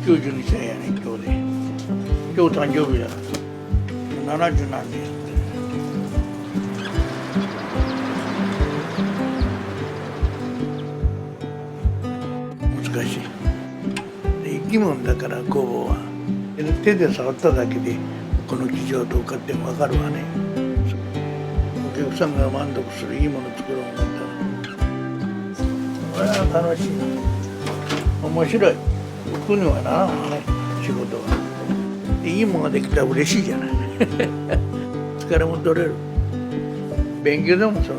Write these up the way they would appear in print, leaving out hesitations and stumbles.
92歳やねん今日で。今日誕生日だ。70何年やって。難しい。生き物だから工房は手で触っただけでこの事情どうかって分かるわね。お客さんが満足するいいもの作ろう思ったらこれは楽しいな、面白い。僕にはな仕事はいいものができたら嬉しいじゃない疲れも取れる。勉強でもそう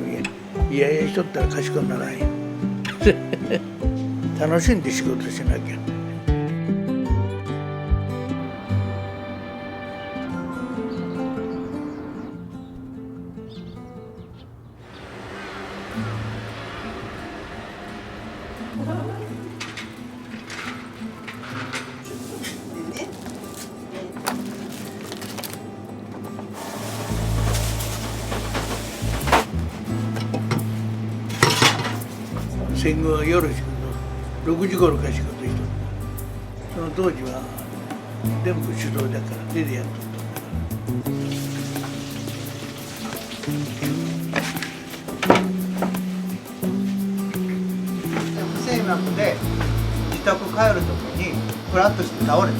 いやいやしとったら賢くならんよ楽しんで仕事しなきゃ。戦後は夜仕事、6時頃から仕事しとった。その当時は全部手動だから手でやっとったんだから。不整脈で自宅帰る時にフラッとして倒れた。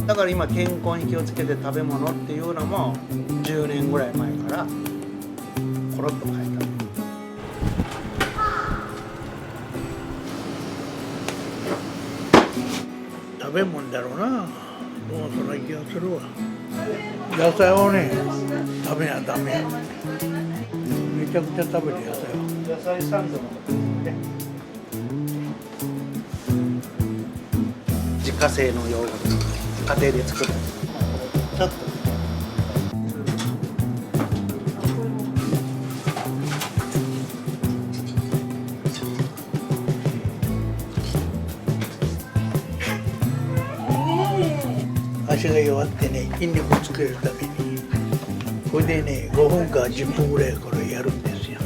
だから今健康に気をつけて食べ物っていうのも10年ぐらい前からコロッと変えた。食べ物だろうな。もうそんな気がするわ。野菜をね食べなダメや。めちゃくちゃ食べて野菜を。野菜サンドのね。自家製のヨーグルト、家庭で作る。ちょっと。足が弱ってね、筋力をつけるためにこれでね5分か10分ぐらいこれやるんですよ。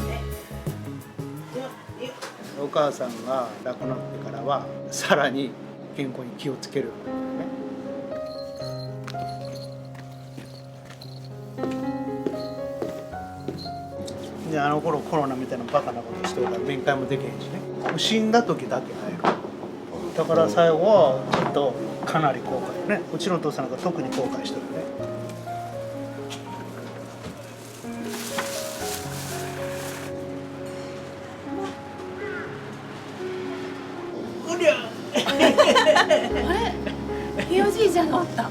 お母さんが亡くなってからはさらに健康に気をつけるようになったね。であの頃コロナみたいなバカなことしてるから面会もできへんしね。死んだ時だけだよ。だから最後はちょっとかなり後悔ね。うちのお父さんが特に後悔してるね。うりゃあれひいおじいちゃんがおった。ま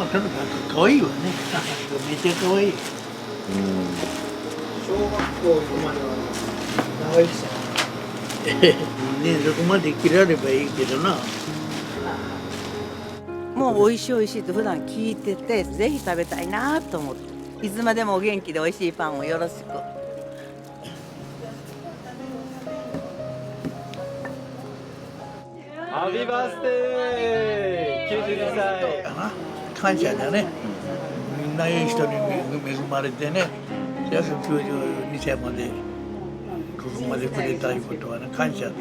あとにかく可愛いわね。めっちゃ可愛い。小学校行くまでは長いさ。ねそこまで生きらればいいけどな。もう美味しい美味しいって普段聞いててぜひ食べたいなと思って、いつまでもお元気で美味しいパンをよろしく。ハッピーバースデー92歳。感謝だね。みんないい人に恵まれてね、192歳までここまでくれたいうことはね感謝です。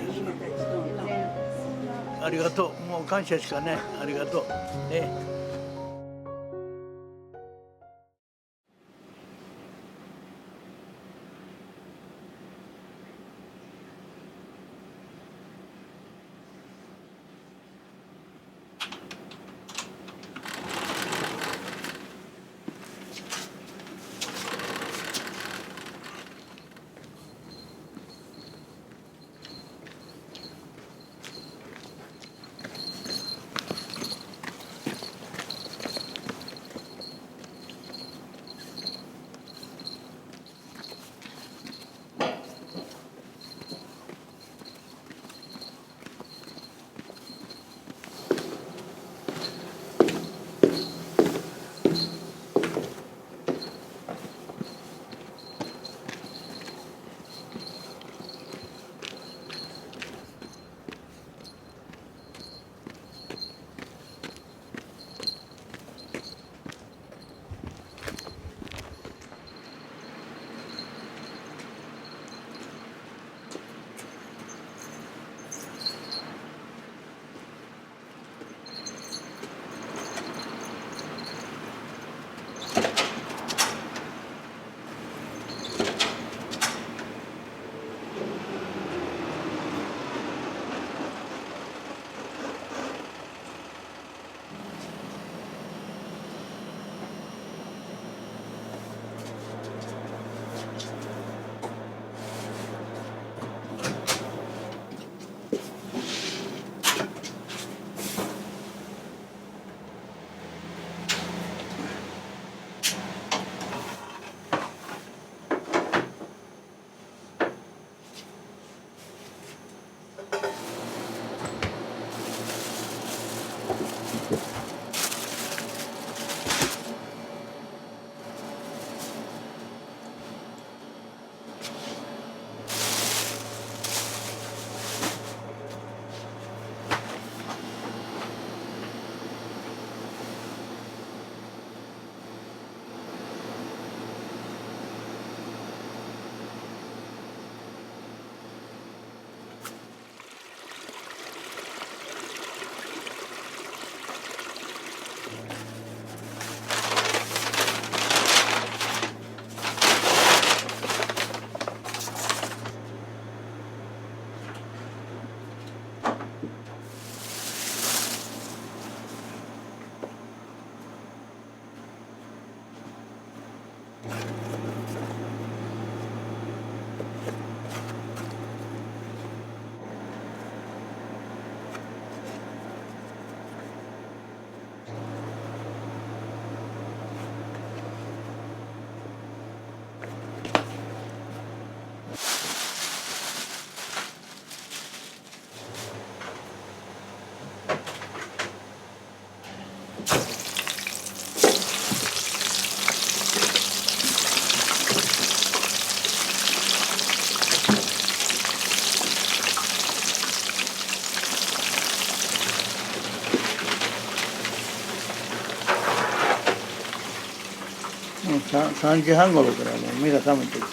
ありがとう。もう感謝しかない。ありがとう。ね。3時半頃からもう目が覚めてきた。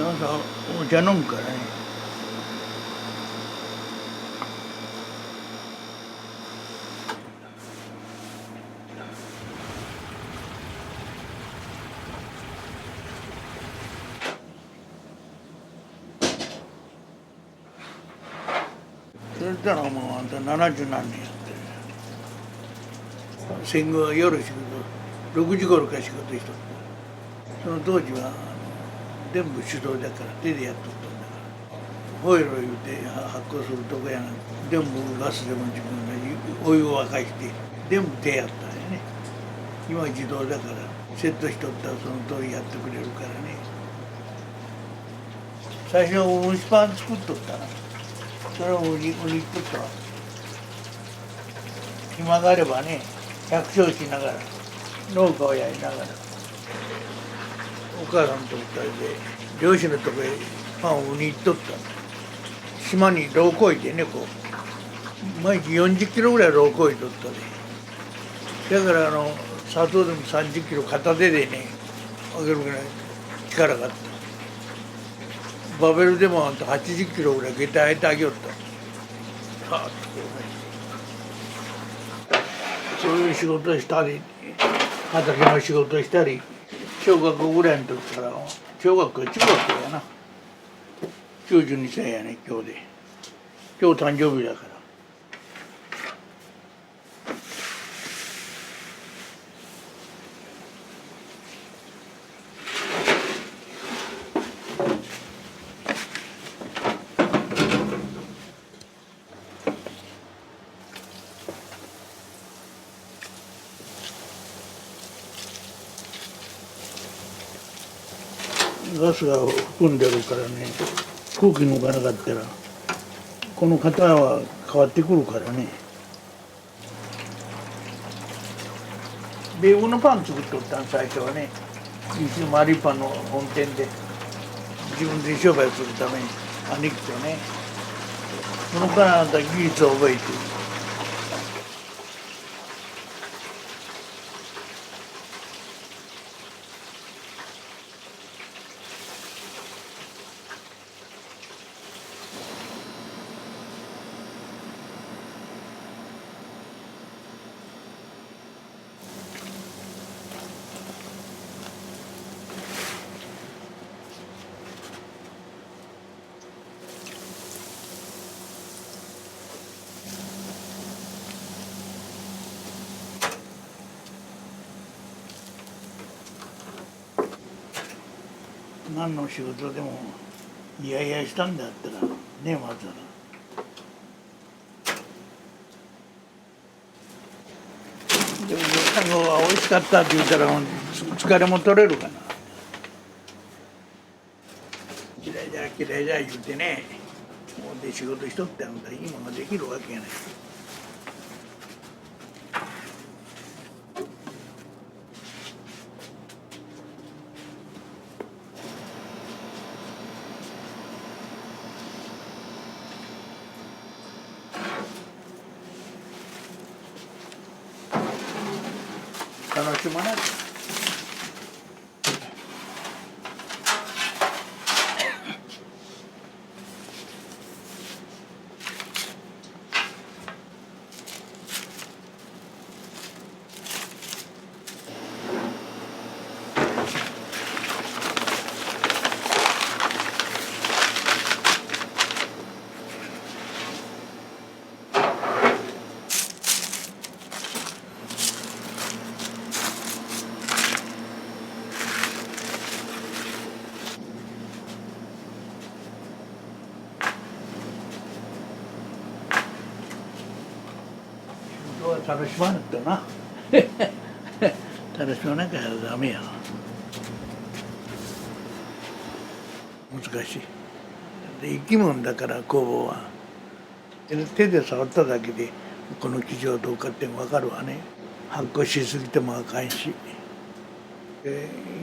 朝お茶飲むからね。それったらもうあんた70何年やってる。戦後は夜仕事6時頃から仕事しとった。その当時は全部手動だから手でやっとったんだから、ホイロ言うて発酵するとこやな、全部ガスでも自分がお湯を沸かして全部手やったんやね。今は自動だからセットしとったらその通りやってくれるからね。最初は蒸しパン作っとったな。それを売りっとったわ。暇があればね、百姓しながら農家をやりながら、お母さんと二人で漁師のとこへパンを売りに行っとった。島にローコイでね、こう毎日40キロぐらいローコイとったで。だから砂糖でも30キロ片手でねあげるぐらい力があった。バベルでも80キロぐらい下駄あえてあげよった。はあ、そういう仕事したり畑の仕事したり、小学校ぐらいの時から小学校中学校やな、92歳やね今日で。今日誕生日だから。ガスが含んでるからね、空気抜かなかったらこの型は変わってくるからね。米国のパン作っとったん最初はね、一応マリパンの本店で自分で商売するために兄貴とね、そのからあんた技術を覚えて何の仕事でもいやいやしたんだったらね、まずはでも美味しかったって言ったら疲れも取れるかな。嫌いじゃ嫌いじゃ言うてね、もうで仕事しとってあんたいいものができるわけやない。楽しまない。は楽しまないとな楽しまなきゃダメや難しいで生き物だから工房は手で触っただけでこの生地はどうかって分かるわね発酵しすぎてもあかんし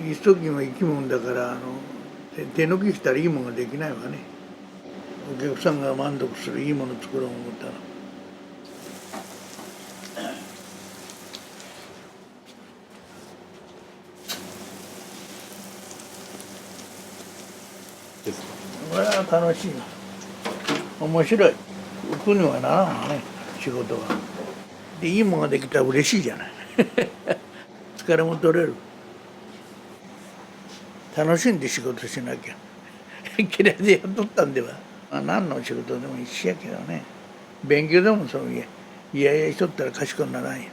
一時は生き物だから手抜きしたらいいものができないわねお客さんが満足するいいもの作ろう思ったらこれは楽しい面白い苦にはならんわね仕事はでいいものができたら嬉しいじゃない疲れも取れる楽しんで仕事しなきゃ嫌いでやっとったんでは、まあ、何の仕事でも一緒やけどね勉強でもそういやいやしとったら賢くならんよ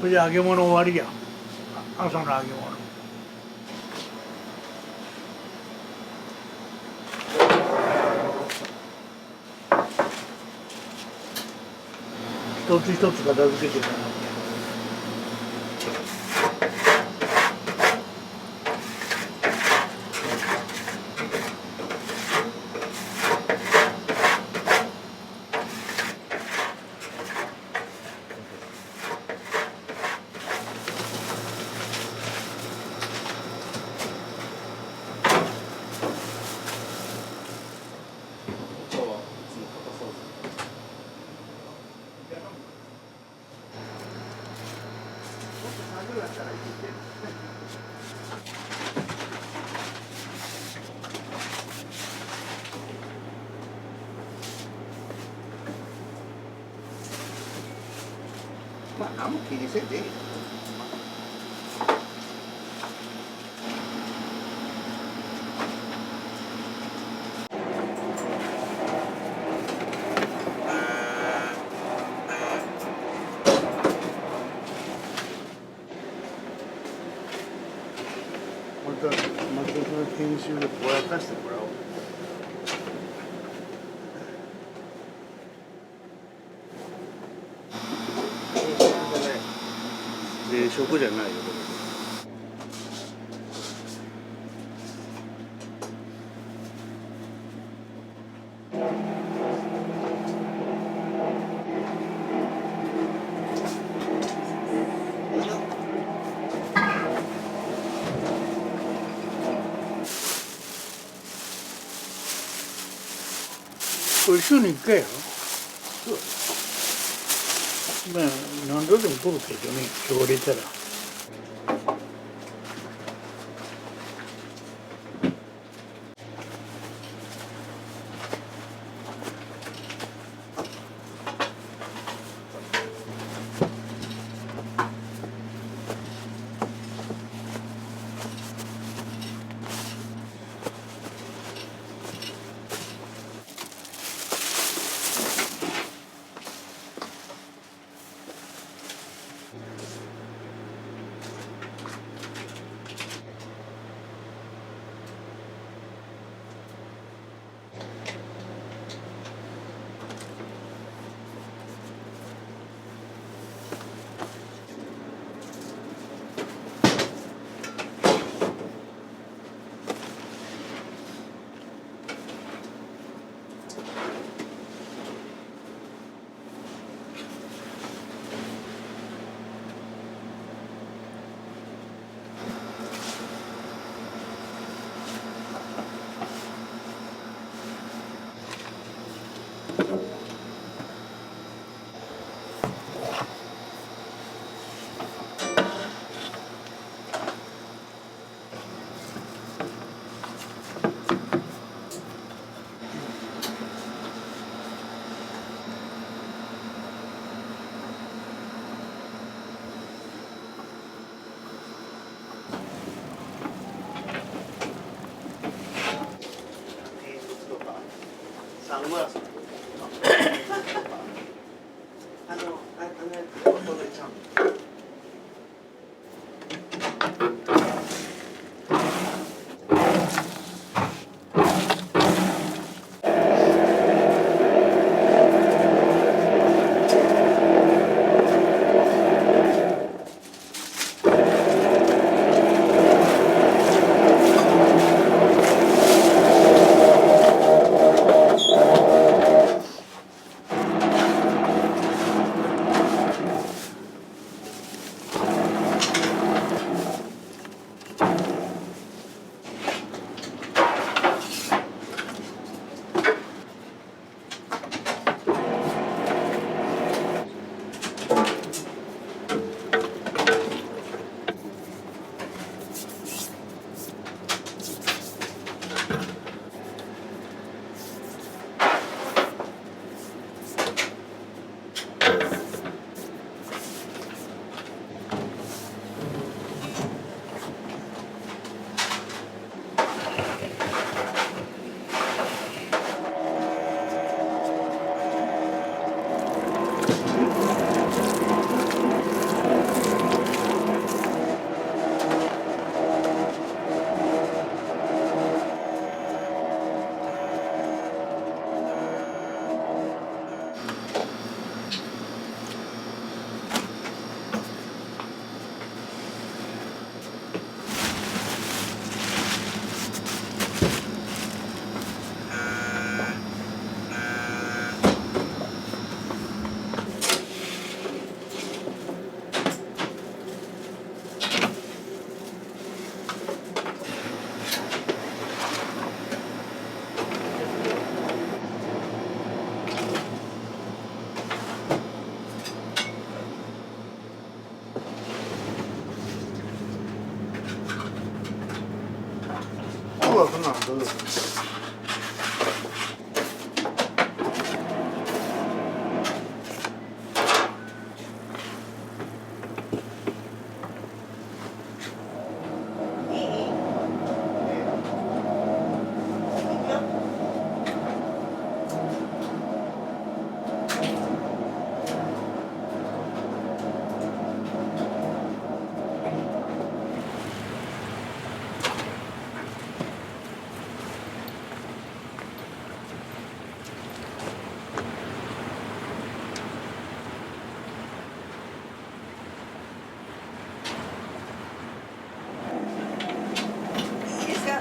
これで揚げ物終わりや朝の揚げ物一つ一つ片付けていかなきゃまあ何も気にせんでいいまたその研修でぼやかしてもらおう。冷食じゃないよこれ。これ週に1回やろ。まあ何度でも来るけどね今日入れたら。はそんなのどうぞ。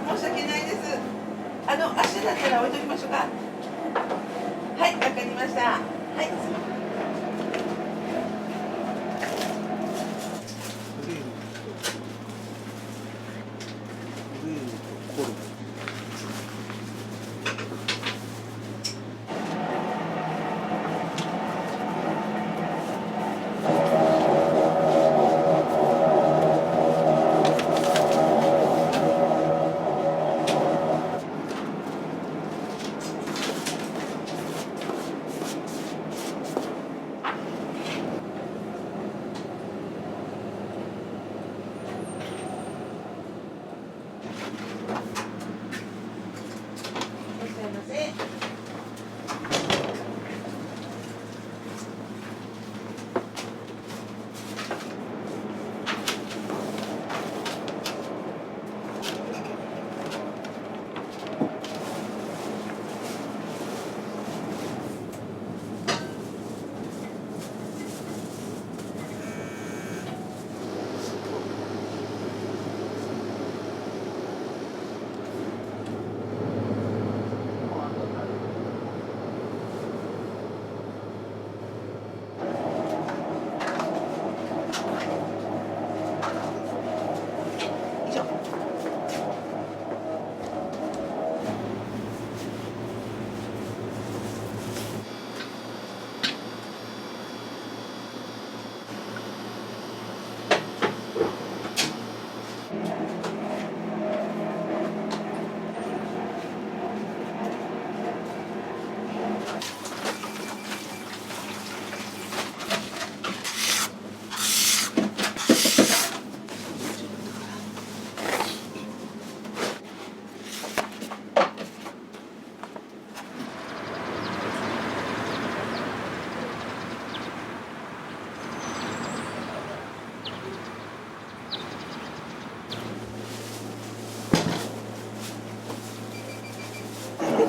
申し訳ないです。明日だったら置いときましょうか。はい、わかりました。はい。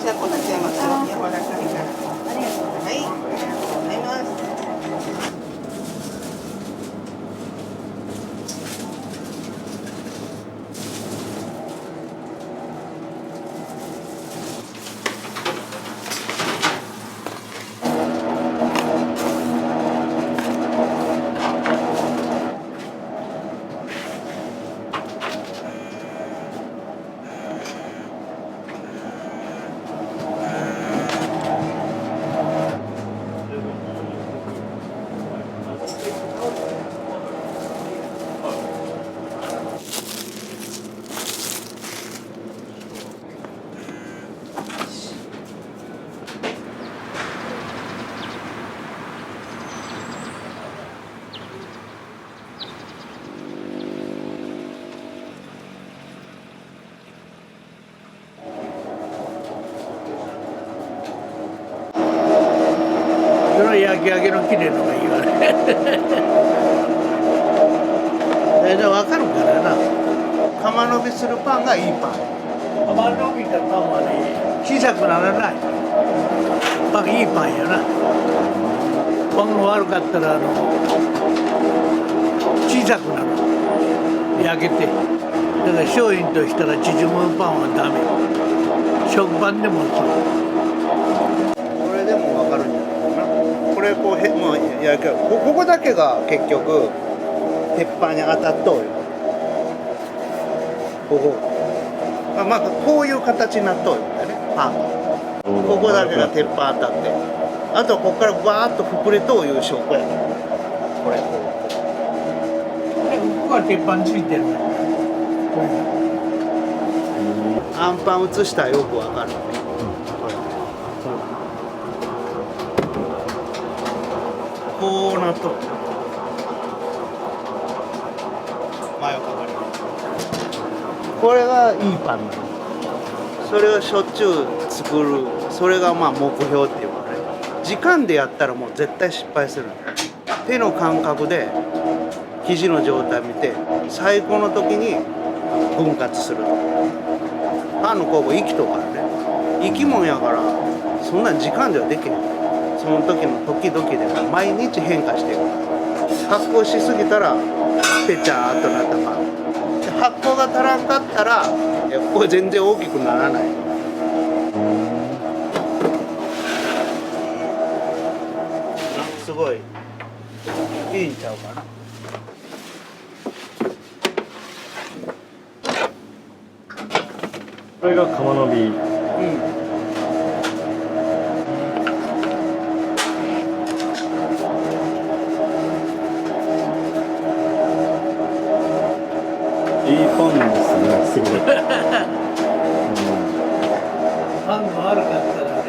じゃあこうなっちゃいますよ。柔らかいから。はい、ありがとうございます。その焼き上げのきれいのがいいわね。大体わかるからな。釜伸びするパンがいいパン。釜伸びたパンはね、小さくならない。パンいいパンやな。パンが悪かったら小さくなる。焼けて。だから商品としたら縮むパンはダメ。食パンでもそう。これでも分かるんじゃないかな。これこうもう焼ける。ここだけが結局鉄板に当たっとるよ。ここ。まあこういう形になっとるんだよね。パン。ここだけが鉄板当たって。あとここからバーッと膨れという証拠や。これ。ここは鉄板ついてる。これアンパン写したらよくわかるね、こうなっとる真横からこれがいいパンなの。それをしょっちゅう作る、それがまあ目標っていうかね。時間でやったらもう絶対失敗する。手の感覚で生地の状態見て最高の時に分割する。パンの工房生きとからね、生き物やからそんな時間ではできへん。その時の時々で毎日変化していく。発酵しすぎたらぺちゃーっとなったパン、発酵が足らんかったらこれ全然大きくならない。すごいいいんちゃうかな。これが釜のび。いいパンですね、すごい。パンが悪かったらね。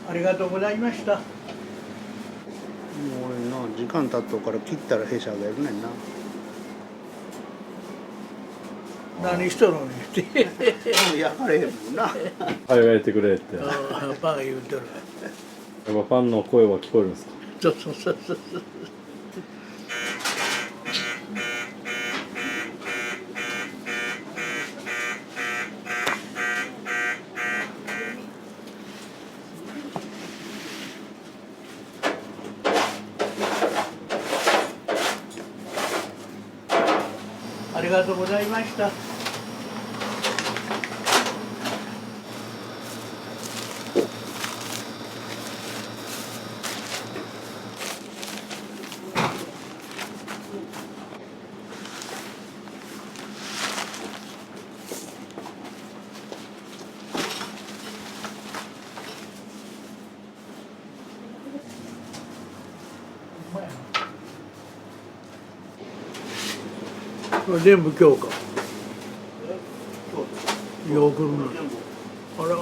ありがとうございました。もう俺な時間経っとうから切ったらへしゃがやるねんな。何しとるのって。焼かれへんもんな。早くやってくれって。やっパンが言うとる。ぱパンの声は聞こえるんですか。そうそう。ありがとうございました。これ全部今日か。よく来るな。あら。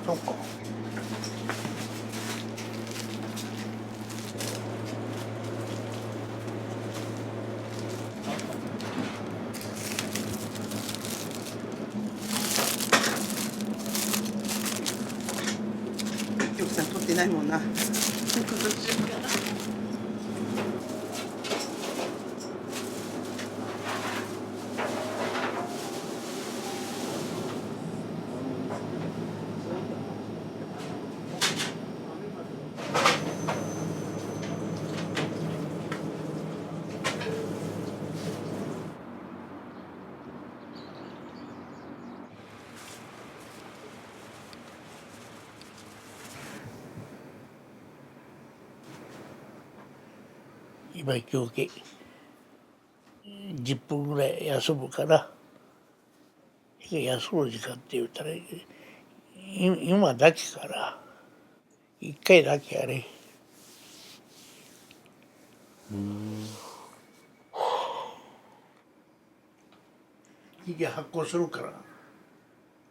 そっか。よくさん撮ってないもんな。今休憩10分ぐらい休むから休む時間って言ったら今だけから1回だけやれ。機器発行するから、も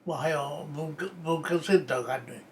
うはよ文化センターがあるね。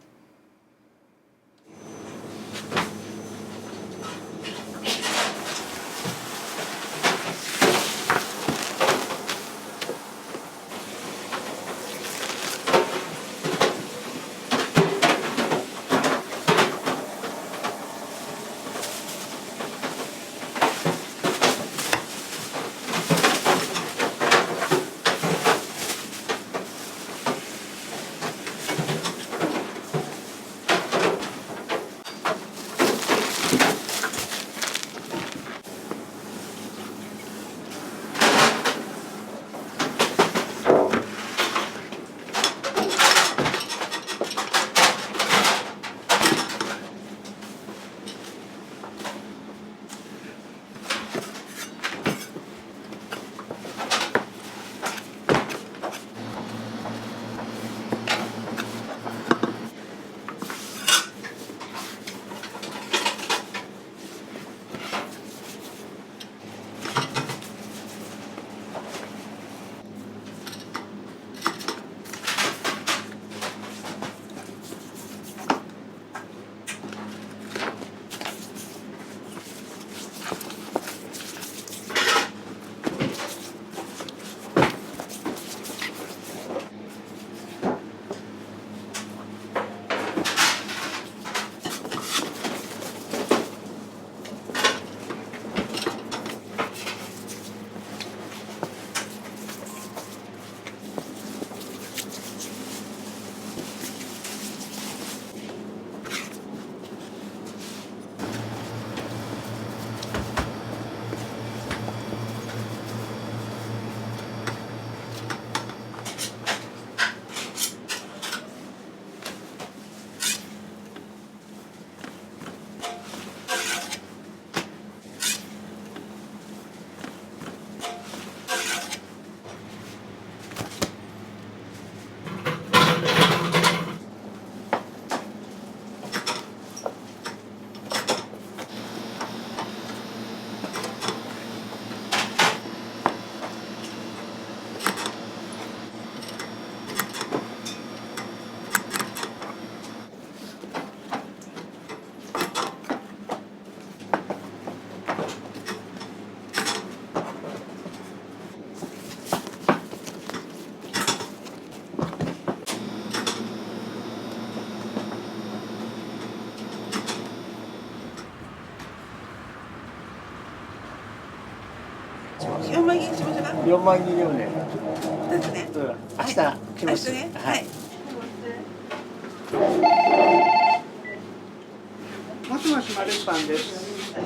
4万円しましょうか。 4万人よね。だってね。明日来ます。明日ね。ははいい。もしもしマルパンです。カッ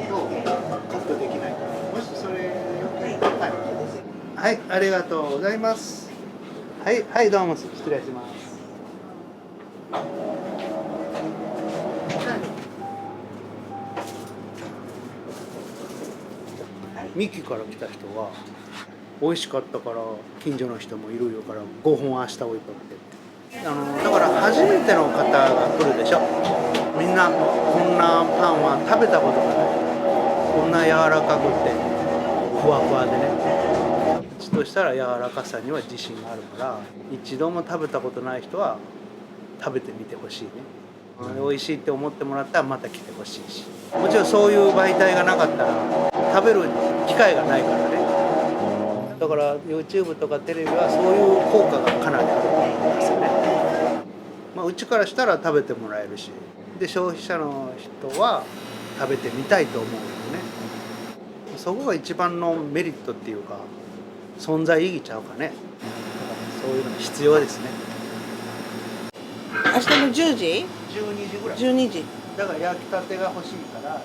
トできない。もしそれはい、ありがとうございます。はいはいどうも失礼します。ミキから来た人は美味しかったから近所の人もいるよから5本明日置いとってだから初めての方が来るでしょ。みんなこんなパンは食べたことがない。こんな柔らかくてふわふわでね。うちとしたら柔らかさには自信があるから一度も食べたことない人は食べてみてほしいね。美味しいって思ってもらったらまた来てほしいし、もちろんそういう媒体がなかったら食べる機会がないからね。だから YouTube とかテレビはそういう効果がかなりあると思いますよね。うちからしたら食べてもらえるし、で消費者の人は食べてみたいと思うよね。そこが一番のメリットっていうか存在意義ちゃうかね。そういうのが必要ですね。明日の10時12時ぐらい。 12時。だから焼きたてが欲しいから。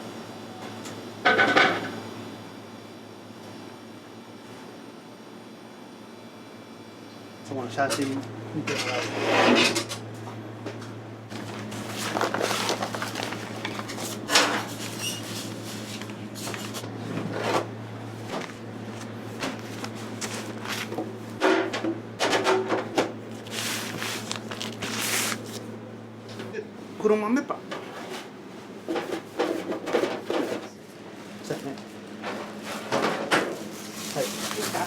その写真見てもらうと。黒豆パン。そうやね。はい。いいですか。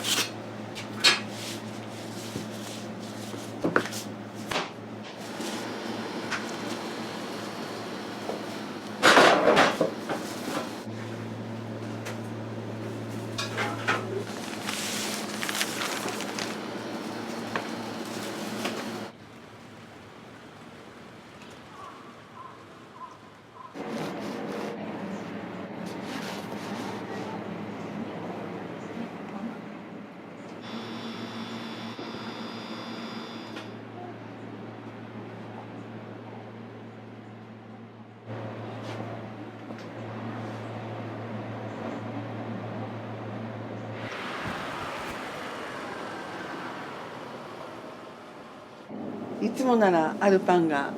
いつもならあるパンが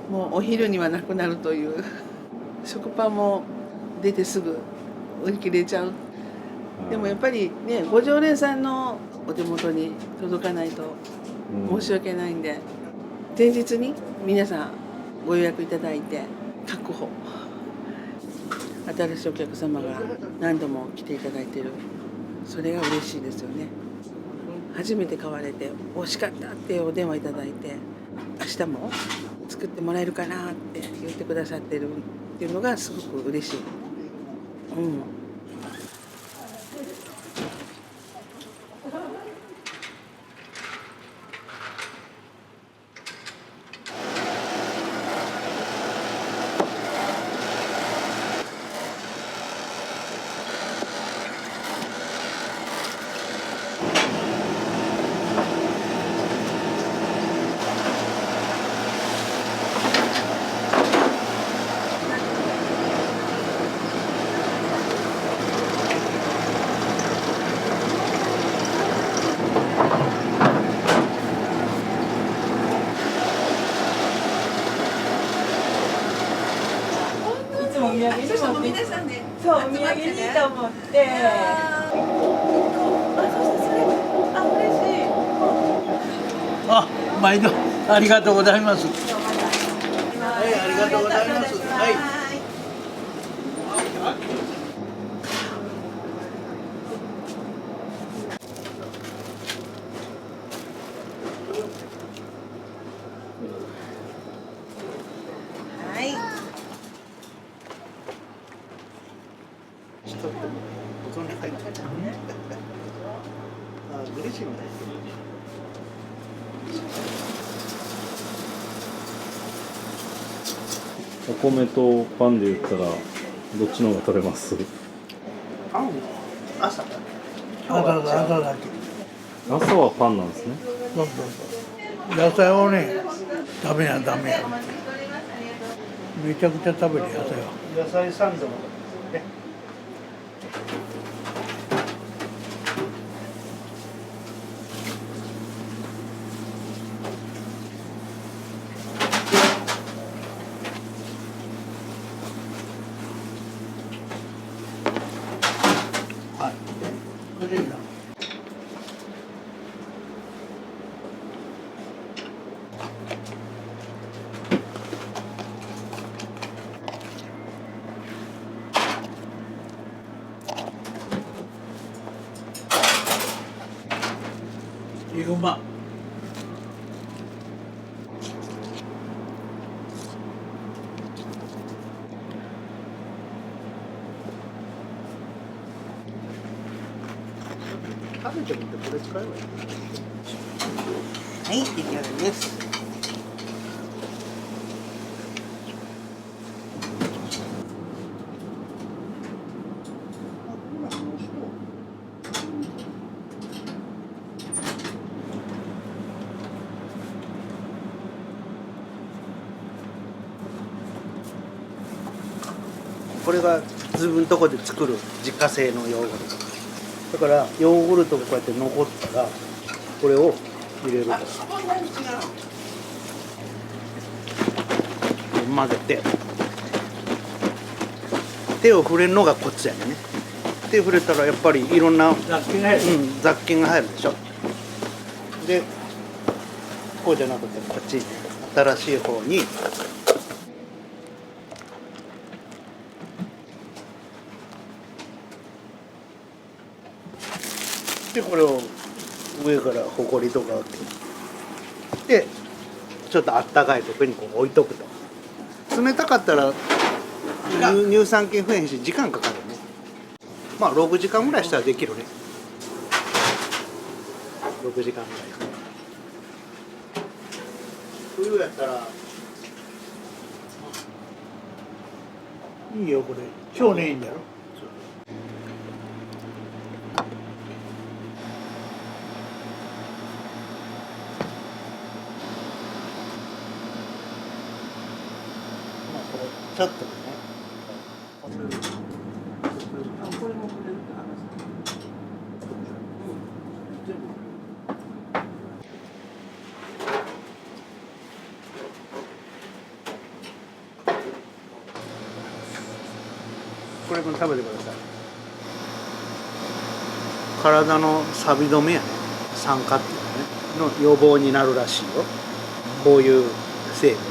もうお昼にはなくなるという食パンも出てすぐ売り切れちゃう。でもやっぱりね、ご常連さんのお手元に届かないと申し訳ないんで、前日に皆さんご予約いただいて確保、新しいお客様が何度も来ていただいてる、それが嬉しいですよね。初めて買われて美味しかったってお電話いただいて、明日も作ってもらえるかなって言ってくださってるっていうのがすごく嬉しい。そしたらもう皆さんね、そうお土産にと思って。嬉しい。あ、毎度ありがとうございます。はい、ありがとうございます。はい。はい。一人でも保存に入ってる。あ、嬉しいね。お米とパンで言ったらどっちの方が取れます？パンは朝だね。朝だけ。朝はパンなんですね。そうそうそう。野菜をね、ダメや。めちゃくちゃ食べる野菜は。野菜サンドのね。はい。これでいいな。いごま。食べてみてこれ使えばいい。はい、出来上がりです。これが自分のとこで作る自家製のヨーグルトだからヨーグルトがこうやって残ったらこれを入れるとこんなに違う。混ぜて手を触れるのがコツやね。手触れたらやっぱりいろんな、雑菌が入る。雑菌が入るでしょ。でこうじゃなくてこっち新しい方にでこれを上からほこりとかでちょっとあったかいとこにこう置いとくと。冷たかったら乳酸菌増えへんし時間かかるね。まあ6時間ぐらいしたらできるね。6時間ぐらい。冬やったらいいよこれ超ねいいんだろ。ちょっとね。これもくれるか。これも食べてください。体の錆止めやね、酸化っていうのねの予防になるらしいよ。こういう成分って。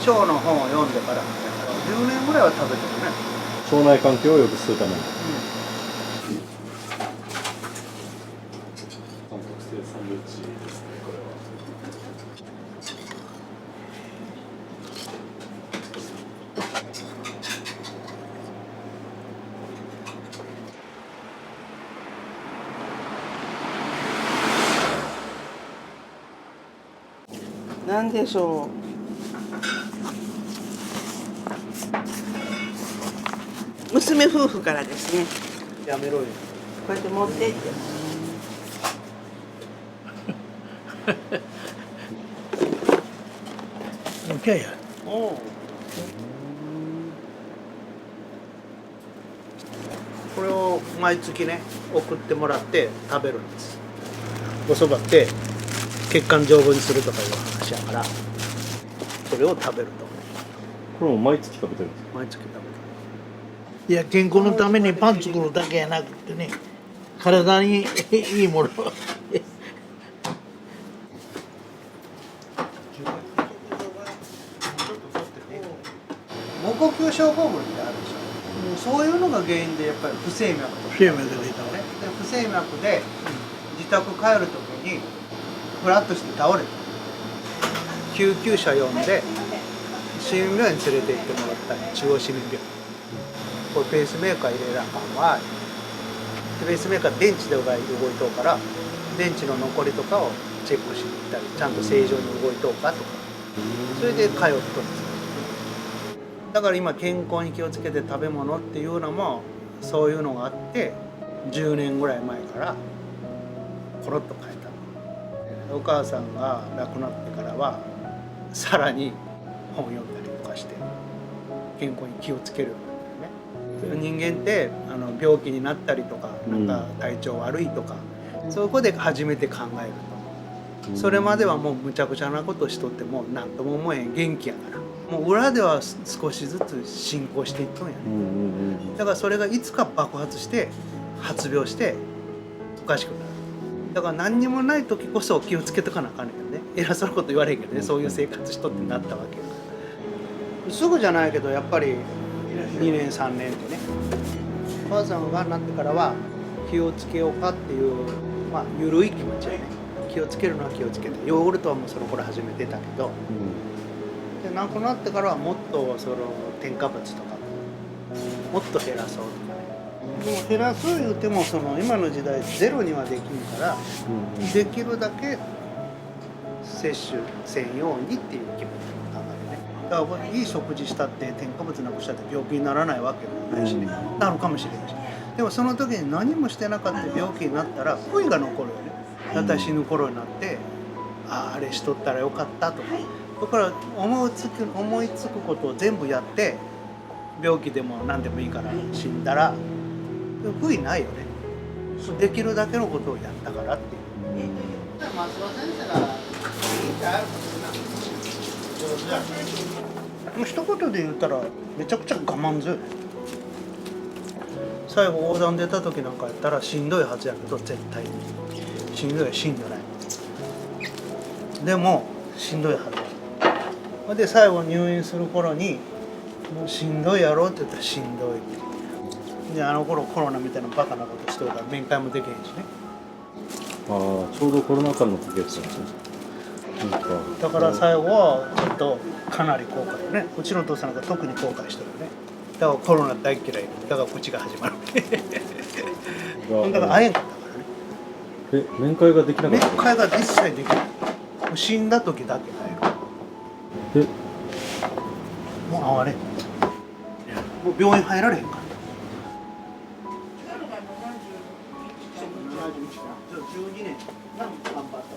腸の本を読んでから10年ぐらいは食べてるね。腸内環境を良くするために。韓国製サンドイッチですね、これは。なんでしょう。娘夫婦からですね。やめろよ。こうやって持ってって。いやいやおうこれを毎月ね送ってもらって食べるんです。おそばって血管丈夫にするとかいう話やからそれを食べるとこれも毎月食べてるんですか？毎月食べる。いや健康のためにパン作るだけやなくてね体にいいもの無呼吸症候群ってあるでしょ。もうそういうのが原因でやっぱり不整脈とか不整脈が出たね。で不整脈で自宅帰る時にフラッとして倒れた。救急車呼んで市民病院に連れて行ってもらったり中央市民病院。これペースメーカー入れなあかんわ。ペースメーカー電池で動いとうから電池の残りとかをチェックしに行ったりちゃんと正常に動いとうかとかそれで通っとるんです。だから今健康に気をつけて食べ物っていうのもそういうのがあって10年ぐらい前からコロッと変えた。お母さんが亡くなってからはさらに本読んだりとかして健康に気をつけるようになってね。人間って病気になったりとかなんか体調悪いとか、そこで初めて考えると。それまではもうむちゃくちゃなことしとっても何とも思えん元気やからもう裏では少しずつ進行していっとんやね。だからそれがいつか爆発して発病しておかしくなる。だから何にもない時こそ気をつけとかなあかんねんよね。偉そうなこと言われへんけどね、そういう生活しとってなったわけやからすぐじゃないけどやっぱり2年3年ってねお母さんがなってからは気をつけようかっていうまあ緩い気持ちやね。気をつけるのは気をつけてヨーグルトはもうその頃始めてたけど、で亡くなってからはもっとその添加物とかもっと減らそうとかね。でも減らそう言うてもその今の時代ゼロにはできんから、できるだけ摂取せんようにっていう気持ちの考えね。だからいい食事したって添加物なくしたって病気にならないわけもないしね、なるかもしれないし、でもその時に何もしてなかった病気になったら悔いが残るよね。だったら死ぬ頃になってあれしとったらよかったとか、だから思いつくことを全部やって病気でも何でもいいから死んだら悔いないよね。できるだけのことをやったからっていう。松尾先生がいいんじゃないかな。一言で言ったらめちゃくちゃ我慢強い。最後横断出た時なんかやったらしんどいはずやけど絶対にしんどいはしんどない。でもしんどいはずや。で最後入院する頃にもうしんどいやろって言ったらしんどいって。であの頃コロナみたいなバカなことしてるから面会もできへんしね。ああ、ちょうどコロナ禍の時ですよね。なんかだから最後はちょっとかなり後悔ね。うちのお父さんが特に後悔してるね。だからコロナ大嫌い。だから口が始まる。だから会えんかったからね。面会ができなか面った。会が一切できない。もう死んだ時だけ会える。もう会われん。もう病院入られへんから。12年頑張った。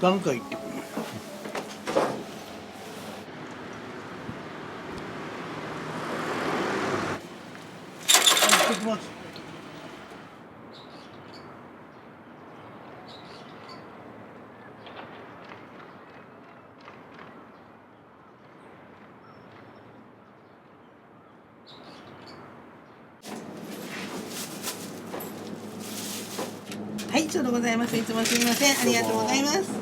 何回行ってくる。行ってきます。はい、ちょうどございます。いつもすみません。ありがとうございます。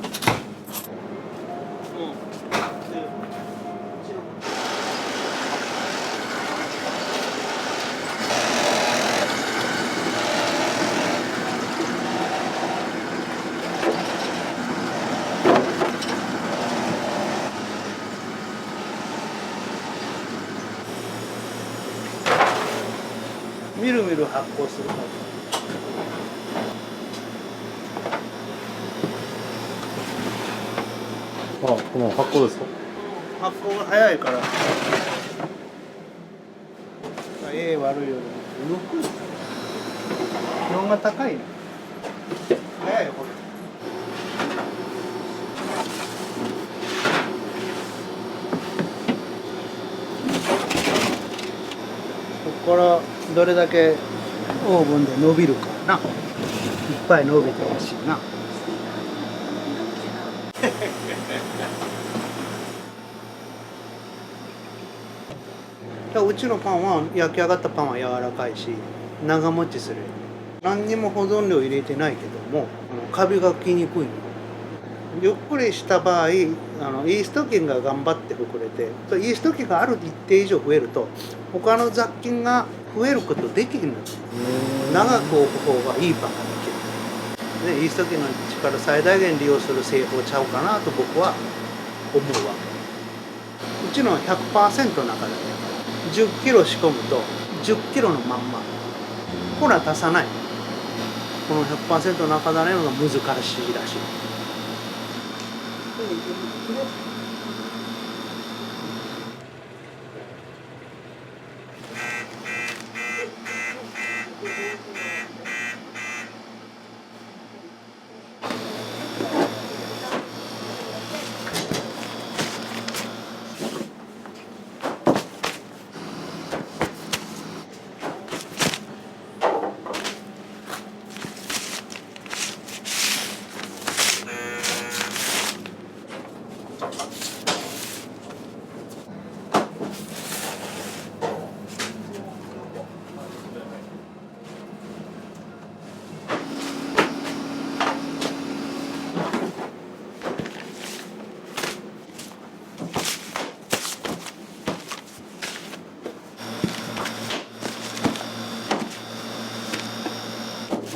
みるみる発酵するから。あ、この発酵ですか。発酵が早いから悪いよりも動く気温が高いの早いよこれ。ここからどれだけオーブンで伸びるからな。いっぱい伸びてほしいな。うちのパンは焼き上がったパンは柔らかいし長持ちする。何にも保存料入れてないけどもカビがきにくいの。ゆっくりした場合イースト菌が頑張って膨れてイースト菌がある一定以上増えると他の雑菌が増えることできるんです。長く置く方がいいパンができる。でイースト菌の力最大限利用する製法ちゃうかなと僕は思うわけ。うちのは 100% の中だね。10キロ仕込むと10キロのまんま粉足さない。この 100% の中種のが難しいらしい。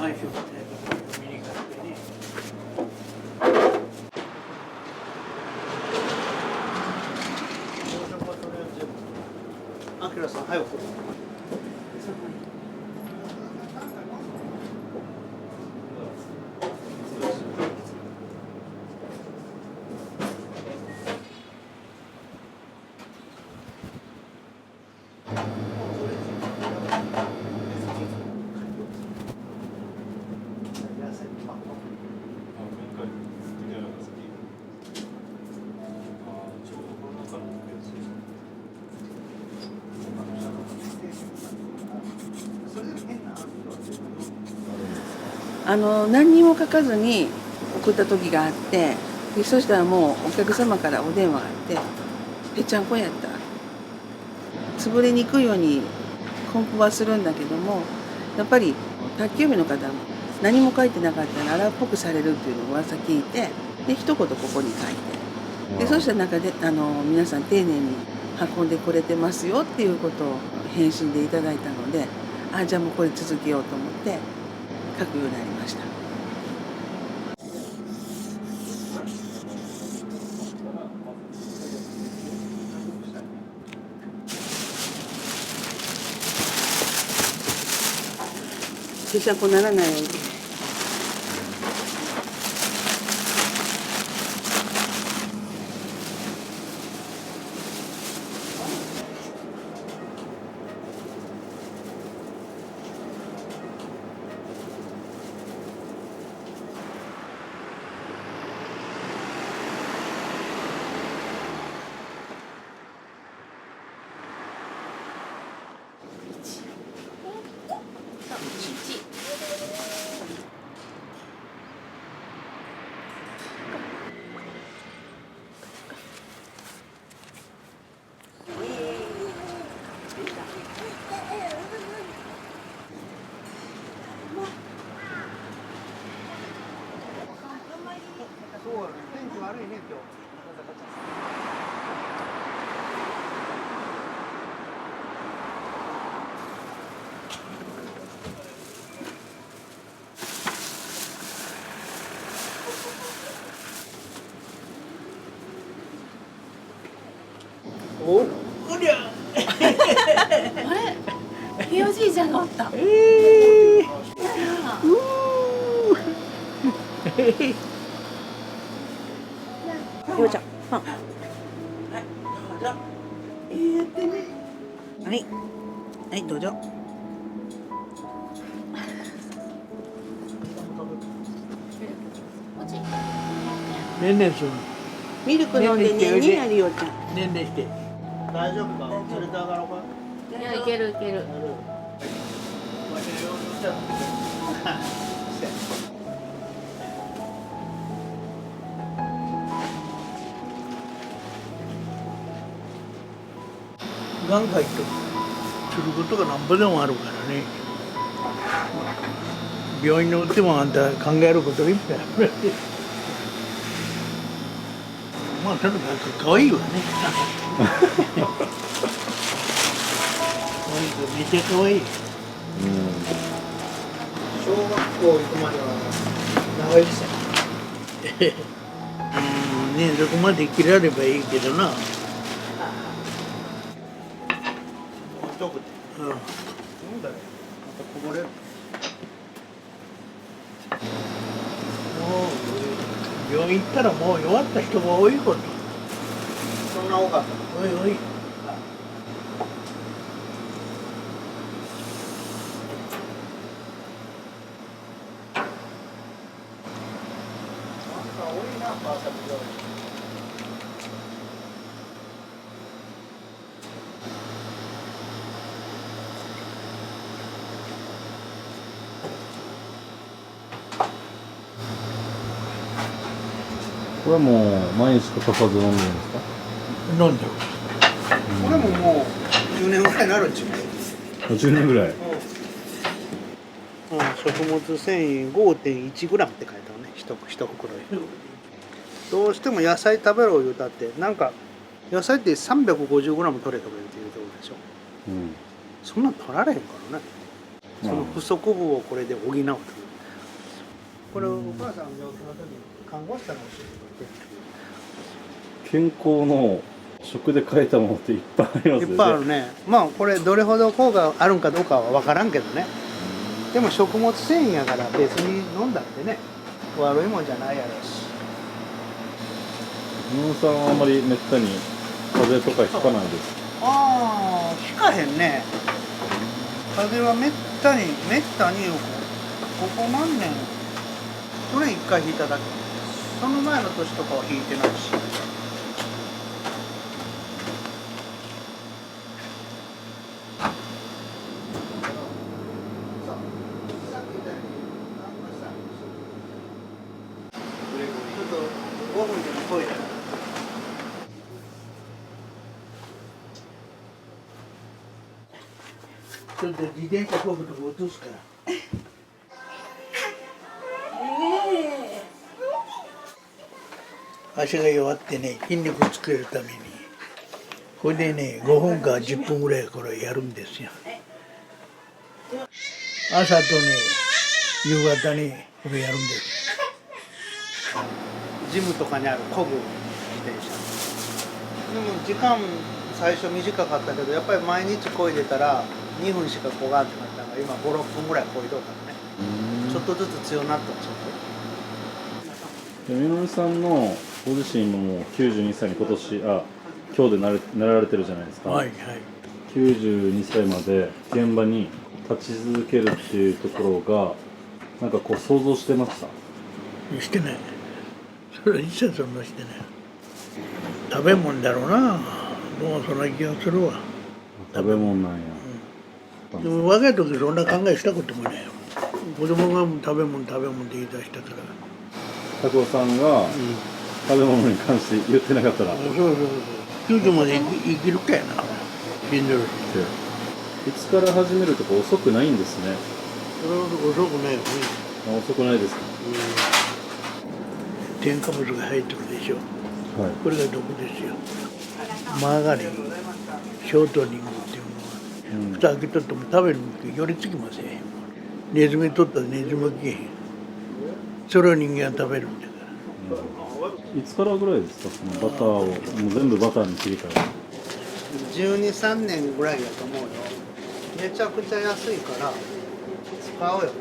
毎週見に行かれてね。あきらさん早く。何にも書かずに送った時があって、でそしたらもうお客様からお電話があって「ぺちゃんこやった」潰れにくいように梱包はするんだけども、やっぱり宅急便の方も何も書いてなかったら荒っぽくされるっていうのを噂聞いて、で一言ここに書いてでそうした中で皆さん丁寧に運んでくれてますよっていうことを返信でいただいたので、じゃあもうこれ続けようと思って書くようになりました。ぺしゃんこならないように。おりゃあれひいおじいちゃんがおった。ようちゃん、パン。はい、はい、どうぞ。ねんねんするミルク飲んでねんになるようちゃん。ねんねんして大丈夫か連れて上がろうかいやいけるいける。眼科行ってすることがなんぼでもあるからね。病院におってもあんた考えることがいっぱいある。まあとにかく可愛いわね。めっちゃ可愛い。小学校行くまでは長いですよね、そこまで切らればいいけどな。どこでうん。なんだよまたこぼれるもう病院行ったらもう弱った人が多いこと。そんな多かったおいおい。多いな川崎病院これはもう毎日欠かさず飲んでるんですか？飲んでる。これももう10年ぐらいになるんちゅう10年ぐらい。食物繊維 5.1 グラムって書いてあるね一袋にどうしても野菜食べろ言うたってなんか野菜って350グラム取れとか言うて言うとるでしょうん。そんなん取られへんからねその不足分をこれで補うというこれお母さんの病気の時に看護師さんが教えてくれて健康の食で変えたものっていっぱいありますよね。いっぱいあるねまあこれどれほど効果あるんかどうかは分からんけどねでも食物繊維やから別に飲んだってね悪いもんじゃないやろし野々さんはあんまりめったに風邪とかひかないです。ああ引かへんね風邪はめったにここ何年去年1回引いただけその前の年とかは引いてないしちょっと5分でもトイレちょっと自転車こぐとこ落とすから。足が弱ってね筋肉をつけるためにこれでね5分か10分ぐらいこれやるんですよ。朝とね夕方にこれやるんです。ジムとかにある漕ぐ自転車でも時間最初短かったけどやっぱり毎日漕いでたら2分しか漕がんってなったから今5、6分ぐらい漕いどうからねちょっとずつ強なったんちゃう。みのりさんのご自身ももう92歳に今日でなられてるじゃないですか、はいはい。92歳まで現場に立ち続けるっていうところがなんかこう想像してました？してない。それは一切そんなしてない。食べ物だろうな。もうそんな気がするわ。食べ物なんや、でも若い時そんな考えしたこともないよ。子供が食べ物って言い出したから。拓夫さんが食べ物に関して言ってなかったら、そう90まで生きるかやな。死んでるし。いつから始めるとか遅くないんですね。それは遅くないよね。遅くないですか？添加物が入ってくるでしょ。はい。これが毒ですよ。マーガリン、ショートニングっていうのは、蓋開けとっても食べるに寄りつきませんよ。ネズミ取ったらネズミが消えへん。それを人間は食べるんだから。いつからぐらいですか？そのバターをもう全部バターに切り替える。12、3年ぐらいやと思うよ。めちゃくちゃ安いから使うよね。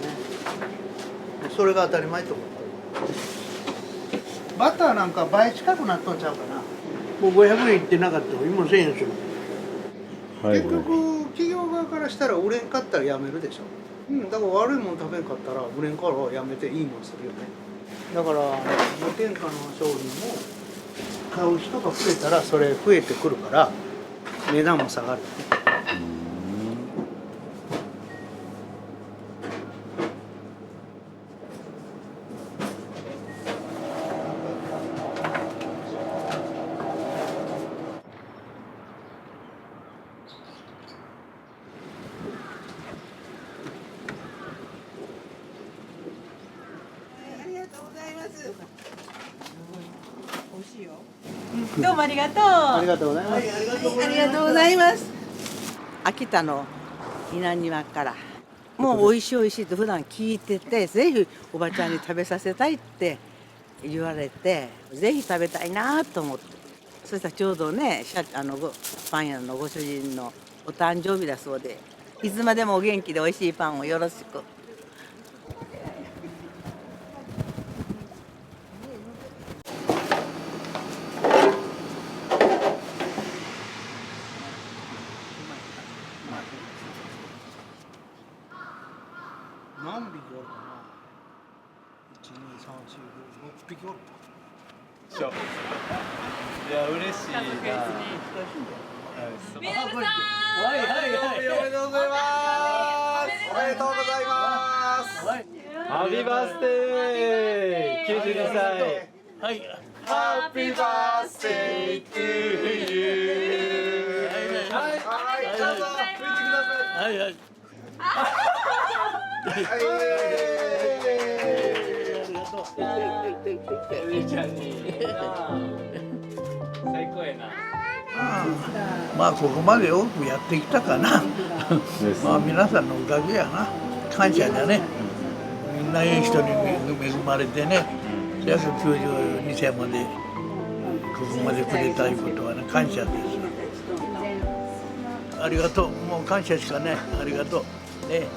それが当たり前と思う。バターなんか倍近くなっとんちゃうかな。もう500円いってなかったら今1000円する。はい結局企業側からしたら売れんかったらやめるでしょ。だから悪いもん食べんかったら売れんからやめていいもんするよね。だから無添加の商品も買う人が増えたらそれ増えてくるから値段も下がるよね。どうもありがとう。ありがとうございます。ありがとうございます。秋田の稲庭からもう美味しい美味しいと普段聞いてて、ぜひおばちゃんに食べさせたいって言われて、ぜひ食べたいなと思って、そしたらちょうどねパン屋のご主人のお誕生日だそうで、いつまでもお元気で美味しいパンをよろしく。何匹おるかな。1、2、3、4、5、6匹おるか。いや嬉しいな。みなるさん。はいはいはい。おめでとうございます。おめでとうございます。ハッピーバースデー。92歳。はい。ハッピーバースデー to you。はいはいどうぞ吹いてください。はいはい。はい。おじいちゃんに。最高やな。まあここまでよくやってきたかな。まあ皆さんのおかげやな。感謝だね。みんないい人に恵まれてね。約92歳までここまでくれたいうことはね感謝です。ありがとう。もう感謝しかない。ありがとう。ね。